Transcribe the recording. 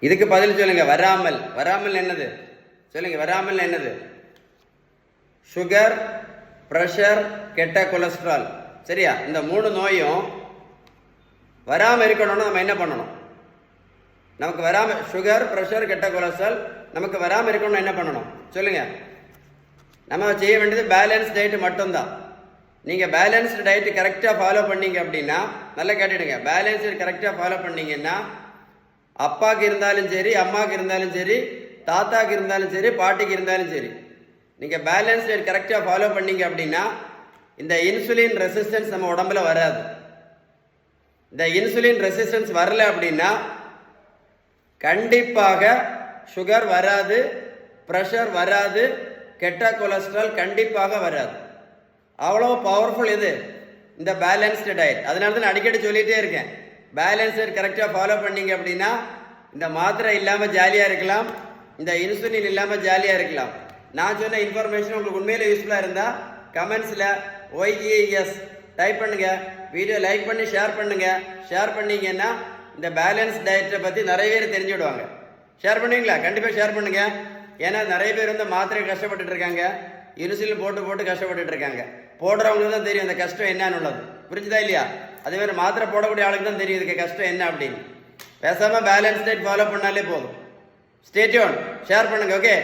இதுக்கு பதில் சொல்லுங்க. வராமல். வராமல் என்னது சொல்லுங்க. வராமல் என்னது? சுகர், பிரஷர், கெட்ட கொலஸ்ட்ரால். சரியா? இந்த 3 நோயும் வராமல் இருக்கணும்னா நம்ம என்ன பண்ணணும்? நமக்கு வராமல் சுகர், பிரஷர், கெட்ட கொலஸ்ட்ரால் நமக்கு வராமல் இருக்கணும்னா என்ன பண்ணணும் சொல்லுங்க. நம்ம செய்ய வேண்டியது பேலன்ஸ் டயட் மட்டும்தான். நீங்கள் பேலன்ஸ்டு டயட் கரெக்டாக ஃபாலோ பண்ணீங்க அப்படின்னா, நல்லா கேட்டுடுங்க, பேலன்ஸ்டு கரெக்டாக ஃபாலோ பண்ணீங்கன்னா அப்பாவுக்கு இருந்தாலும் சரி, அம்மாவுக்கு இருந்தாலும் சரி, தாத்தாக்கு இருந்தாலும் சரி, பாட்டிக்கு இருந்தாலும் சரி, நீங்கள் பேலன்ஸ் டயட் கரெக்டாக ஃபாலோ பண்ணீங்க அப்படின்னா இந்த இன்சுலின் ரெசிஸ்டன்ஸ் நம்ம உடம்புல வராது. இந்த இன்சுலின் ரெசிஸ்டன்ஸ் வரல அப்படின்னா கண்டிப்பாக சுகர் வராது, ப்ரெஷர் வராது, கெட்ட கொலஸ்ட்ரால் கண்டிப்பாக வராது. அவ்வளோ பவர்ஃபுல் இது இந்த பேலன்ஸ்டு டயட். அதனால தான் நான் அடிக்கடி சொல்லிகிட்டே இருக்கேன், பேலன்ஸ் டயட் கரெக்டாக ஃபாலோ பண்ணீங்க அப்படின்னா இந்த மாத்திரை இல்லாமல் ஜாலியாக இருக்கலாம், இந்த இன்சுலின் இல்லாமல் ஜாலியாக இருக்கலாம். நான் சொன்ன இன்ஃபர்மேஷன் உங்களுக்கு உண்மையிலே யூஸ்ஃபுல்லாக இருந்தால் கமெண்ட்ஸில் OES டைப் பண்ணுங்க, வீடியோ லைக் பண்ணி ஷேர் பண்ணுங்க. ஷேர் பண்ணீங்கன்னா இந்த பேலன்ஸ் டயட்டை பற்றி நிறைய பேர் தெரிஞ்சுடுவாங்க. ஷேர் பண்ணுவீங்களா? கண்டிப்பாக ஷேர் பண்ணுங்க. ஏன்னா நிறைய பேர் வந்து மாத்திரை கஷ்டப்பட்டுட்டு இருக்காங்க, இன்சுலின் போட்டு கஷ்டப்பட்டுட்டு இருக்காங்க. போடுறவங்களுக்கு தான் தெரியும் அந்த கஷ்டம் என்னன்னு உள்ளது. புரிஞ்சுதா இல்லையா? அதே மாதிரி மாத்திரை போடக்கூடிய ஆளுக்கு தான் தெரியும் இதுக்கு கஷ்டம் என்ன அப்படின்னு. பேசாமல் பேலன்ஸ் டயட் ஃபாலோ பண்ணாலே போதும். ஸ்டே டியூன், ஷேர் பண்ணுங்க. ஓகே.